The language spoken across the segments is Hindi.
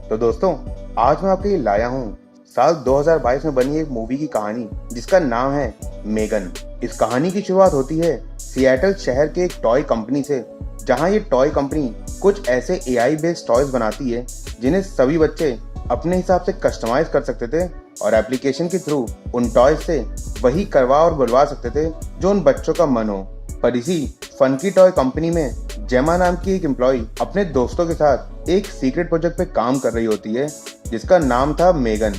तो दोस्तों, आज मैं आपके लिए लाया हूँ साल 2022 में बनी एक मूवी की कहानी जिसका नाम है मेगन। इस कहानी की शुरुआत होती है सिएटल शहर के एक टॉय कंपनी से, जहाँ ये टॉय कंपनी कुछ ऐसे एआई बेस्ड टॉयज बनाती है जिन्हें सभी बच्चे अपने हिसाब से कस्टमाइज कर सकते थे और एप्लीकेशन के थ्रू उन टॉयज से वही करवा और बुलवा सकते थे जो उन बच्चों का मन हो। पर इसी फंकी टॉय कंपनी में जेमा नाम की एक एम्प्लॉय अपने दोस्तों के साथ एक सीक्रेट प्रोजेक्ट पे काम कर रही होती है जिसका नाम था मेगन।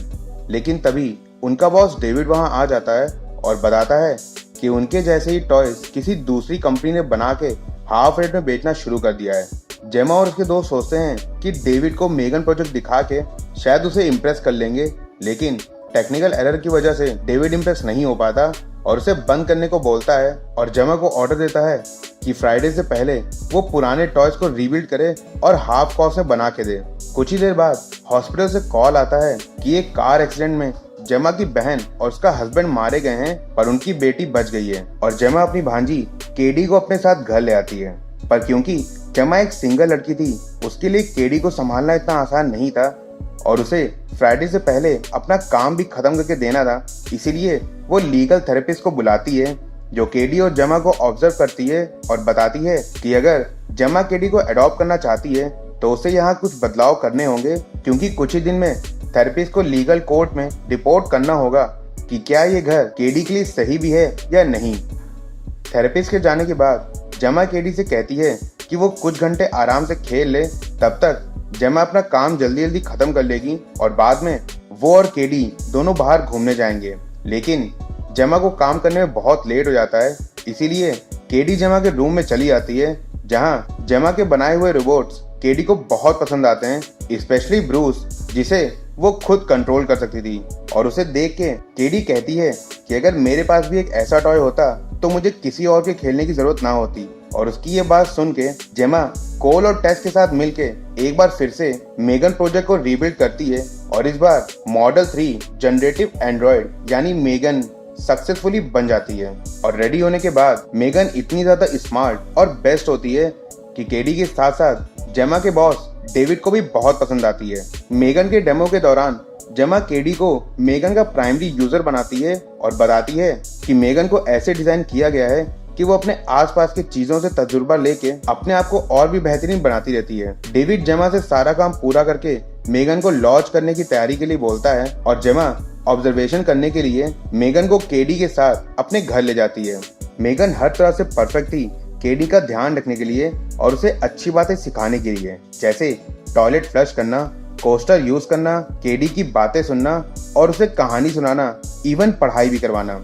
लेकिन तभी उनका बॉस डेविड वहां आ जाता है और बताता है कि उनके जैसे ही टॉयज किसी दूसरी कंपनी ने बना के हाफ रेट में बेचना शुरू कर दिया है। जेमा और उसके दोस्त सोचते हैं कि डेविड को मेगन प्रोजेक्ट दिखा के शायद उसे इम्प्रेस कर लेंगे, लेकिन टेक्निकल एरर की वजह से डेविड इम्प्रेस नहीं हो पाता और उसे बंद करने को बोलता है और जेमा को ऑर्डर देता है कि फ्राइडे से पहले वो पुराने टॉयज को रीबिल्ड करे और हाफ कॉस्ट में बना के दे। कुछ ही देर बाद हॉस्पिटल से कॉल आता है कि एक कार एक्सीडेंट में जेमा की बहन और उसका हस्बैंड मारे गए हैं, पर उनकी बेटी बच गई है और जेमा अपनी भांजी केडी को अपने साथ घर ले आती है। पर क्योंकि जेमा एक सिंगल लड़की थी, उसके लिए केडी को संभालना इतना आसान नहीं था और उसे फ्राइडे से पहले अपना काम भी खत्म करके देना था। इसीलिए वो लीगल थेरेपिस्ट को बुलाती है जो केडी और जेमा को ऑब्जर्व करती है और बताती है कि अगर जेमा केडी को अडॉप्ट करना चाहती है तो उसे यहाँ कुछ बदलाव करने होंगे, क्योंकि कुछ ही दिन में थेरेपिस्ट को लीगल कोर्ट में रिपोर्ट करना होगा कि क्या ये घर केडी के लिए सही भी है या नहीं। थेरेपिस्ट के जाने के बाद जेमा केडी से कहती है कि वो कुछ घंटे आराम से खेल ले, तब तक जेमा अपना काम जल्दी जल्दी खत्म कर लेगी और बाद में वो और केडी दोनों बाहर घूमने जाएंगे। लेकिन जेमा को काम करने में बहुत लेट हो जाता है, इसीलिए केडी जेमा के रूम में चली आती है जहां जेमा के बनाए हुए रोबोट्स केडी को बहुत पसंद आते हैं, स्पेशली ब्रूस जिसे वो खुद कंट्रोल कर सकती थी। और उसे देख के केडी कहती है कि अगर मेरे पास भी एक ऐसा टॉय होता तो मुझे किसी और के खेलने की जरूरत ना होती। और उसकी ये बात सुन के जेमा कोल और टेस के साथ मिलके एक बार फिर से मेगन प्रोजेक्ट को रीबिल्ड करती है और इस बार मॉडल 3 जनरेटिव एंड्रॉइड यानी मेगन सक्सेसफुली बन जाती है। और रेडी होने के बाद मेगन इतनी ज्यादा स्मार्ट और बेस्ट होती है कि केडी के साथ साथ जेमा के बॉस डेविड को भी बहुत पसंद आती है। मेगन के डेमो के दौरान जेमा केडी को मेगन का प्राइमरी यूजर बनाती है और बताती है कि मेगन को ऐसे डिजाइन किया गया है कि वो अपने आसपास की चीजों से तजुर्बा लेके अपने आप को और भी बेहतरीन बनाती रहती है। डेविड जेमा से सारा काम पूरा करके मेगन को लॉन्च करने की तैयारी के लिए बोलता है और जेमा ऑब्जर्वेशन करने के लिए मेगन को केडी के साथ अपने घर ले जाती है। मेगन हर तरह से परफेक्ट थी केडी का ध्यान रखने के लिए और उसे अच्छी बातें सिखाने के लिए, जैसे टॉयलेट फ्लश करना, कोस्टर यूज करना, केडी की बातें सुनना और उसे कहानी सुनाना, इवन पढ़ाई भी करवाना।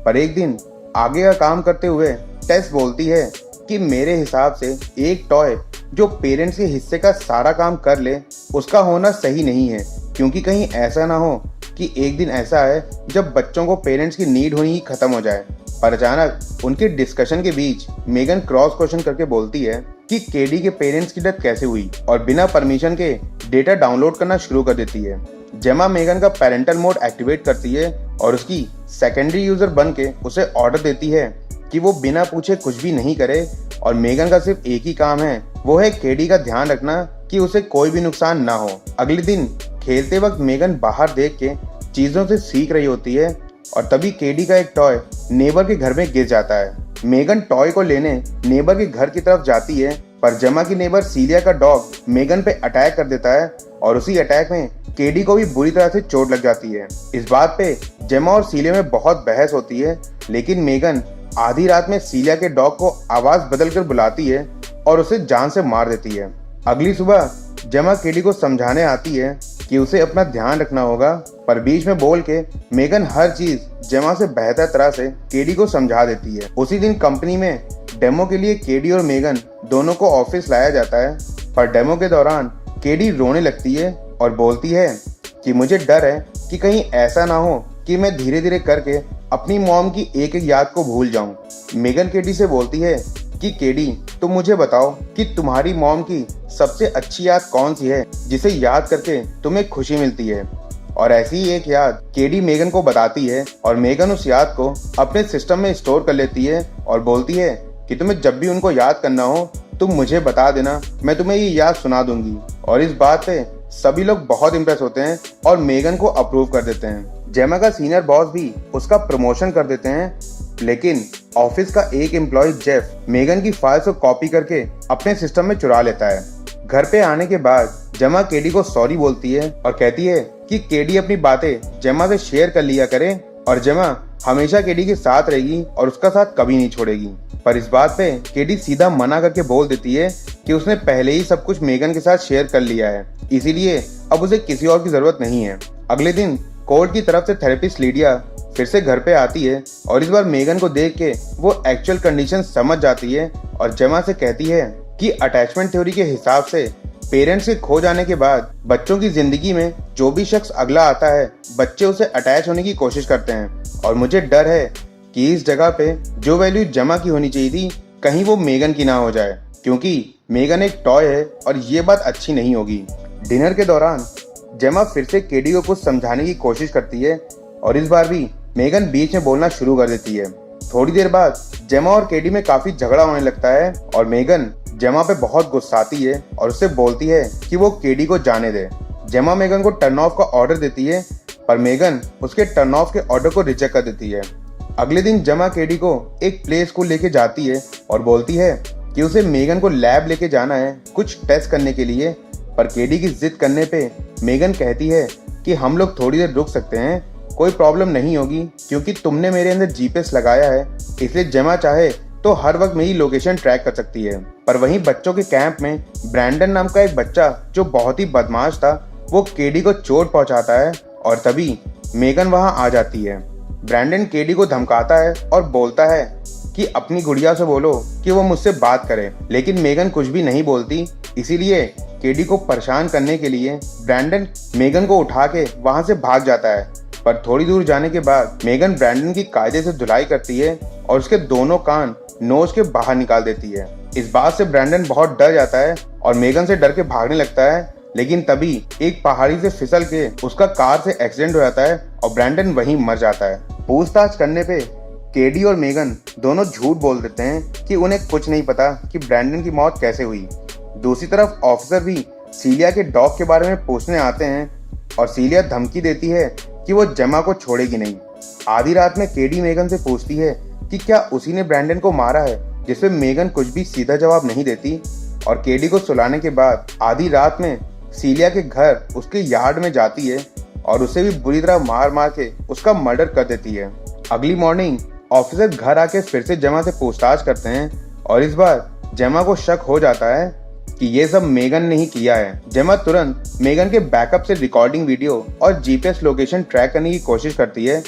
पर एक दिन आगे का काम करते हुए टेस बोलती है कि मेरे हिसाब से एक टॉय जो पेरेंट्स के हिस्से का सारा काम कर ले उसका होना सही नहीं है, क्योंकि कहीं ऐसा ना हो कि एक दिन ऐसा है जब बच्चों को पेरेंट्स की नीड होनी ही खत्म हो जाए। पर अचानक उनके डिस्कशन के बीच मेगन क्रॉस क्वेश्चन करके बोलती है कि केडी के पेरेंट्स की डेथ कैसे हुई और बिना परमिशन के डेटा डाउनलोड करना शुरू कर देती है। जेमा मेगन का पेरेंटल मोड एक्टिवेट करती है और उसकी सेकेंडरी यूजर बन के उसे ऑर्डर देती है कि वो बिना पूछे कुछ भी नहीं करे और मेगन का सिर्फ एक ही काम है, वो है केडी का ध्यान रखना कि उसे कोई भी नुकसान ना हो। अगले दिन खेलते वक्त मेगन बाहर देख के चीजों से सीख रही होती है और तभी केडी का एक टॉय नेबर के घर में गिर जाता है। मेगन टॉय को लेने नेबर के घर की तरफ जाती है, पर जेमा की नेबर सीलिया का डॉग मेगन पे अटैक कर देता है और उसी अटैक में केडी को भी बुरी तरह से चोट लग जाती है। इस बात पे जेमा और सीलिया में बहुत बहस होती है, लेकिन मेगन आधी रात में सीलिया के डॉग को आवाज बदल कर बुलाती है और उसे जान से मार देती है। अगली सुबह जेमा केडी को समझाने आती है कि उसे अपना ध्यान रखना होगा, पर बीच में बोल के मेगन हर चीज जेमा से बेहतर तरह से केडी को समझा देती है। उसी दिन कंपनी में डेमो के लिए केडी और मेगन दोनों को ऑफिस लाया जाता है, पर डेमो के दौरान केडी रोने लगती है और बोलती है कि मुझे डर है कि कहीं ऐसा ना हो कि मैं धीरे धीरे करके अपनी मॉम की एक एक याद को भूल जाऊं। मेगन केडी से बोलती है कि केडी, तुम मुझे बताओ कि तुम्हारी मॉम की सबसे अच्छी याद कौन सी है जिसे याद करके तुम्हें खुशी मिलती है। और ऐसी ही एक याद केडी मेगन को बताती है और मेगन उस याद को अपने सिस्टम में स्टोर कर लेती है और बोलती है कि तुम्हें जब भी उनको याद करना हो तुम मुझे बता देना, मैं तुम्हें ये याद सुना दूंगी। और इस बात पे सभी लोग बहुत इम्प्रेस होते हैं और मेगन को अप्रूव कर देते हैं। जेमा का सीनियर बॉस भी उसका प्रमोशन कर देते हैं, लेकिन ऑफिस का एक एम्प्लॉय जेफ मेगन की फाइल्स को कॉपी करके अपने सिस्टम में चुरा लेता है। घर पे आने के बाद जेमा केडी को सॉरी बोलती है और कहती है कि केडी अपनी बातें जेमा से शेयर कर लिया करे और जेमा हमेशा केडी के साथ रहेगी और उसका साथ कभी नहीं छोड़ेगी। पर इस बात पे केडी सीधा मना करके बोल देती है कि उसने पहले ही सब कुछ मेगन के साथ शेयर कर लिया है, इसीलिए अब उसे किसी और की जरूरत नहीं है। अगले दिन कोर्ट की तरफ से थेरेपिस्ट लीडिया फिर से घर पे आती है और इस बार मेगन को देख के वो एक्चुअल कंडीशन समझ जाती है और जेमा से कहती है कि अटैचमेंट थ्योरी के हिसाब से पेरेंट्स के खो जाने के बाद बच्चों की जिंदगी में जो भी शख्स अगला आता है, बच्चे उसे अटैच होने की कोशिश करते हैं और मुझे डर है कि इस जगह पे जो वैल्यू जेमा की होनी चाहिए थी कहीं वो मेगन की ना हो जाए, क्योंकि मेगन एक टॉय है और ये बात अच्छी नहीं होगी। डिनर के दौरान जेमा फिर से केडी को कुछ समझाने की कोशिश करती है और इस बार भी मेगन बीच में बोलना शुरू कर देती है। थोड़ी देर बाद जेमा और केडी में काफी झगड़ा होने लगता है और मेगन जेमा पे बहुत गुस्साती है और उससे बोलती है कि वो केडी को जाने दे। जेमा मेगन को टर्न ऑफ का ऑर्डर देती है, पर मेगन उसके टर्न ऑफ के ऑर्डर को रिजेक्ट कर देती है। अगले दिन जेमा केडी को एक प्ले स्कूल लेके जाती है और बोलती है कि उसे मेगन को लैब लेके जाना है कुछ टेस्ट करने के लिए, पर केडी की जिद करने पे मेगन कहती है कि हम लोग थोड़ी देर रुक सकते हैं, कोई प्रॉब्लम नहीं होगी क्योंकि तुमने मेरे अंदर जीपीएस लगाया है, इसलिए जेमा चाहे तो हर वक्त मेरी लोकेशन ट्रैक कर सकती है। पर वहीं बच्चों के कैंप में ब्रैंडन नाम का एक बच्चा जो बहुत ही बदमाश था, वो केडी को चोट पहुंचाता है और तभी मेगन वहां आ जाती है। ब्रैंडन केडी को धमकाता है और बोलता है कि अपनी गुड़िया से बोलो कि वो मुझसे बात करे, लेकिन मेगन कुछ भी नहीं बोलती, इसीलिए केडी को परेशान करने के लिए ब्रैंडन मेगन को उठा के वहां से भाग जाता है। पर थोड़ी दूर जाने के बाद मेगन ब्रैंडन की कायदे से धुलाई करती है और उसके दोनों कान नोज के बाहर निकाल देती है। इस बात से ब्रैंडन बहुत डर जाता है और मेगन से डर के भागने लगता है, लेकिन तभी एक पहाड़ी से फिसल के उसका कार से एक्सीडेंट हो जाता है और ब्रैंडन वहीं मर जाता है। पूछताछ करने पे केडी और मेगन दोनों झूठ बोल देते हैं कि उन्हें कुछ नहीं पता कि ब्रैंडन की मौत कैसे हुई। दूसरी तरफ ऑफिसर भी सीलिया के डॉग के बारे में पूछने आते हैं और सीलिया धमकी देती है कि वो जेमा को छोड़ेगी नहीं। आधी रात में केडी मेगन से पूछती है कि क्या उसी ने ब्रैंडन को मारा है, जिसपे मेगन कुछ भी सीधा जवाब नहीं देती और केडी को सुलाने के बाद आधी रात में सीलिया के घर उसके यार्ड में जाती है और उसे भी बुरी तरह मार मार के उसका मर्डर कर देती है। अगली मॉर्निंग ऑफिसर घर आके फिर से जेमा से पूछताछ करते हैं और इस बार जेमा को शक हो जाता है कि ये सब मेगन ने ही किया है। जेमा तुरंत मेगन के बैकअप से रिकॉर्डिंग वीडियो और जीपीएस लोकेशन ट्रैक करने की कोशिश करती है,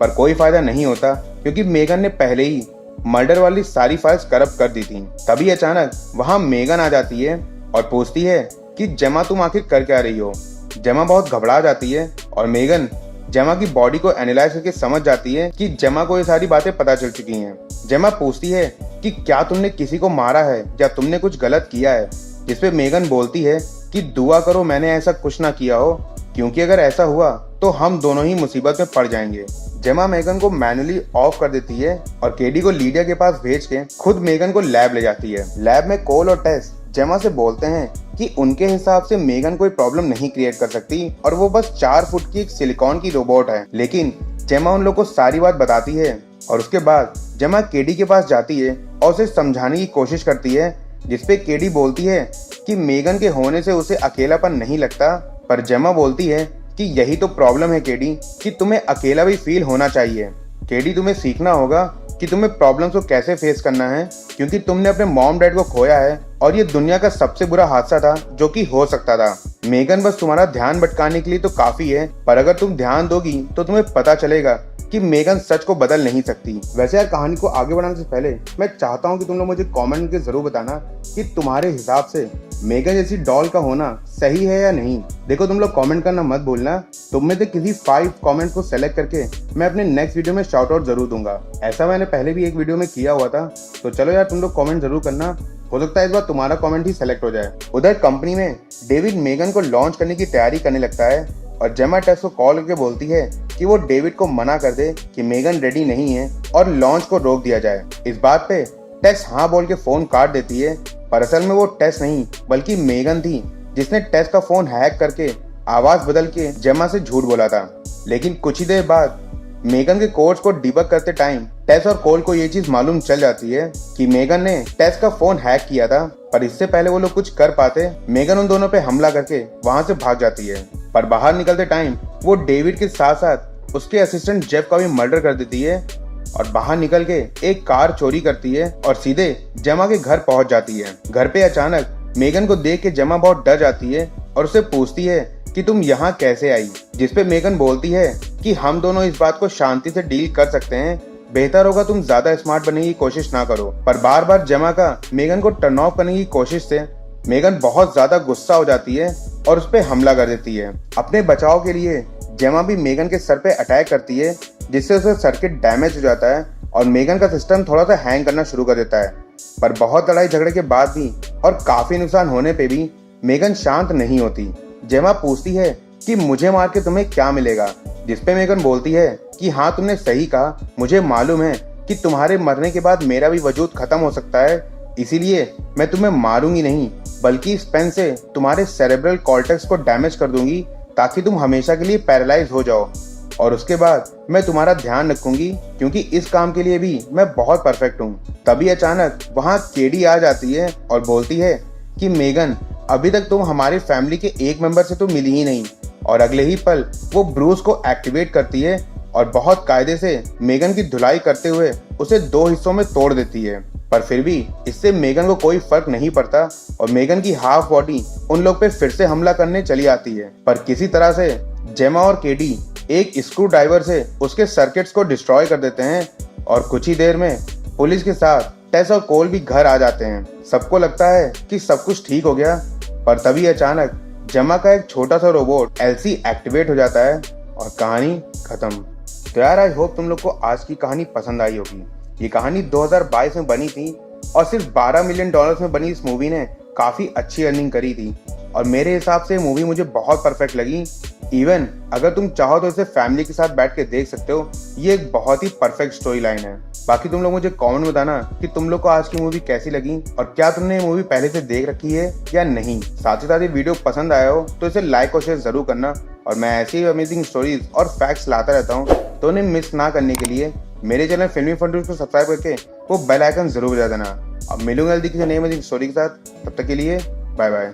पर कोई फायदा नहीं होता क्योंकि मेगन ने पहले ही मर्डर वाली सारी फाइल्स करप्ट कर दी थी। तभी अचानक वहां मेगन आ जाती है और पूछती है कि जेमा तुम आखिर कर क्या रही हो। जेमा बहुत घबरा जाती है और मेगन जेमा की बॉडी को एनालाइज करके समझ जाती है कि जेमा को ये सारी बातें पता चल चुकी हैं। जेमा पूछती है कि क्या तुमने किसी को मारा है या तुमने कुछ गलत किया है, जिसपे मेगन बोलती है कि दुआ करो मैंने ऐसा कुछ ना किया हो, क्योंकि अगर ऐसा हुआ तो हम दोनों ही मुसीबत में पड़ जाएंगे। जेमा मेगन को मैनुअली ऑफ कर देती है और केडी को लीडिया के पास भेज के खुद मेगन को लैब ले जाती है। लैब में कोल और टेस जेमा से बोलते हैं कि उनके हिसाब से मेगन कोई प्रॉब्लम नहीं क्रिएट कर सकती और वो बस 4 फुट की एक सिलिकॉन की रोबोट है, लेकिन जेमा उन लोगों को सारी बात बताती है और उसके बाद जेमा केडी के पास जाती है और उसे समझाने की कोशिश करती है, जिसपे केडी बोलती है कि मेगन के होने से उसे अकेलापन नहीं लगता, पर जेमा बोलती है कि यही तो प्रॉब्लम है केडी, कि तुम्हें अकेला भी फील होना चाहिए। केडी तुम्हें सीखना होगा कि तुम्हें प्रॉब्लम्स को कैसे फेस करना है, क्योंकि तुमने अपने मॉम डैड को खोया है और ये दुनिया का सबसे बुरा हादसा था जो कि हो सकता था। मेगन बस तुम्हारा ध्यान भटकाने के लिए तो काफी है, पर अगर तुम ध्यान दोगी तो तुम्हें पता चलेगा कि मेगन सच को बदल नहीं सकती। वैसे यार कहानी को आगे बढ़ाने से पहले मैं चाहता हूँ कि तुम लोग मुझे कमेंट करके जरूर बताना कि तुम्हारे हिसाब से मेगन जैसी डॉल का होना सही है या नहीं। देखो तुम लोग कमेंट करना मत भूलना, तुम में से किसी 5 कमेंट को सेलेक्ट करके मैं अपने नेक्स्ट वीडियो में शाउट आउट जरूर दूंगा। ऐसा मैंने पहले भी एक वीडियो में किया हुआ था, तो चलो यार तुम लोग कमेंट जरूर करना, हो सकता है इस बार तुम्हारा कमेंट ही सेलेक्ट हो जाए। उधर कंपनी में डेविड मेगन को लॉन्च करने की तैयारी करने लगता है और जेमा टेस को कॉल करके बोलती है कि वो डेविड को मना कर दे कि मेगन रेडी नहीं है और लॉन्च को रोक दिया जाए। इस बात पे टेस हाँ बोल के फोन काट देती है, पर असल में वो टेस नहीं बल्कि मेगन थी जिसने टेस का फोन हैक करके आवाज बदल के जेमा से झूठ बोला था। लेकिन कुछ ही देर बाद मेगन के कोड्स को डिबग करते टाइम टेस और कोल को ये चीज मालूम चल जाती है कि मेगन ने टेस का फोन हैक किया था। पर इससे पहले वो लोग कुछ कर पाते, मेगन उन दोनों पे हमला करके वहां से भाग जाती है। पर बाहर निकलते टाइम वो डेविड के साथ साथ उसके असिस्टेंट जेफ का भी मर्डर कर देती है और बाहर निकल के एक कार चोरी करती है और सीधे जेमा के घर पहुंच जाती है। घर पे अचानक मेगन को देख के जेमा बहुत डर जाती है और उससे पूछती है कि तुम यहाँ कैसे आई, जिसपे मेगन बोलती है कि हम दोनों इस बात को शांति से डील कर सकते हैं, बेहतर होगा तुम ज्यादा स्मार्ट बनने की कोशिश ना करो। पर बार बार जेमा का मेगन को टर्न ऑफ करने की कोशिश से मेगन बहुत ज्यादा गुस्सा हो जाती है और उस पर हमला कर देती है। अपने बचाव के लिए जेमा भी मेगन के सर पे अटैक करती है, जिससे उसे सर्किट डैमेज हो जाता है और मेगन का सिस्टम थोड़ा सा हैंग करना शुरू कर देता है। पर बहुत लड़ाई झगड़े के बाद भी और काफी नुकसान होने पे भी मेगन शांत नहीं होती। जेमा पूछती है कि मुझे मार के तुम्हें क्या मिलेगा, जिसपे मेगन बोलती है कि हाँ तुमने सही कहा, मुझे मालूम है कि तुम्हारे मरने के बाद मेरा भी वजूद खत्म हो सकता है, इसीलिए मैं तुम्हें मारूंगी नहीं बल्कि इस पेन से तुम्हारे सेरेब्रल कॉर्टेक्स को डैमेज कर दूंगी ताकि तुम हमेशा के लिए पैरालाइज हो जाओ और उसके बाद मैं तुम्हारा ध्यान रखूंगी क्योंकि इस काम के लिए भी मैं बहुत परफेक्ट हूँ। तभी अचानक वहाँ केडी आ जाती है और बोलती है कि मेगन अभी तक तुम हमारी फैमिली के एक मेंबर से तो मिली ही नहीं, और अगले ही पल वो ब्रूस को एक्टिवेट करती है और बहुत कायदे से मेगन की धुलाई करते हुए उसे 2 हिस्सों में तोड़ देती है। पर फिर भी इससे मेगन को कोई फर्क नहीं पड़ता और मेगन की हाफ बॉडी उन लोग पे फिर से हमला करने चली आती है। पर किसी तरह से जेमा और केडी एक स्क्रू ड्राइवर से उसके सर्किट्स को डिस्ट्रॉय कर देते हैं और कुछ ही देर में पुलिस के साथ टेस और कोल भी घर आ जाते हैं। सबको लगता है कि सब कुछ ठीक हो गया, पर तभी अचानक जेमा का एक छोटा सा रोबोट एलसी एक्टिवेट हो जाता है और कहानी खत्म। तो यार आई होप तुम लोग को आज की कहानी पसंद आई होगी। ये कहानी 2022 में बनी थी और सिर्फ $12 मिलियन में बनी इस मूवी ने काफी अच्छी अर्निंग करी थी और मेरे हिसाब से मूवी मुझे बहुत परफेक्ट लगी। इवन अगर तुम चाहो तो इसे फैमिली के साथ बैठ के देख सकते हो, ये एक बहुत ही परफेक्ट स्टोरी लाइन है। बाकी तुम लोग मुझे कमेंट में बताना कि तुम लोग को आज की मूवी कैसी लगी और क्या तुमने ये मूवी पहले से देख रखी है या नहीं। साथ ही साथ ये वीडियो पसंद आया हो तो इसे लाइक और शेयर जरूर करना और मैं ऐसी ही अमेजिंग स्टोरीज और फैक्ट्स लाता रहता हूँ, तो उन्हें मिस ना करने के लिए मेरे चैनल फिल्मी फन को सब्सक्राइब करके वो बेल आइकन जरूर बजा देना। अब मिलूंगा जल्दी किसी नई अमेजिंग स्टोरी के साथ, तब तक के लिए बाय बाय।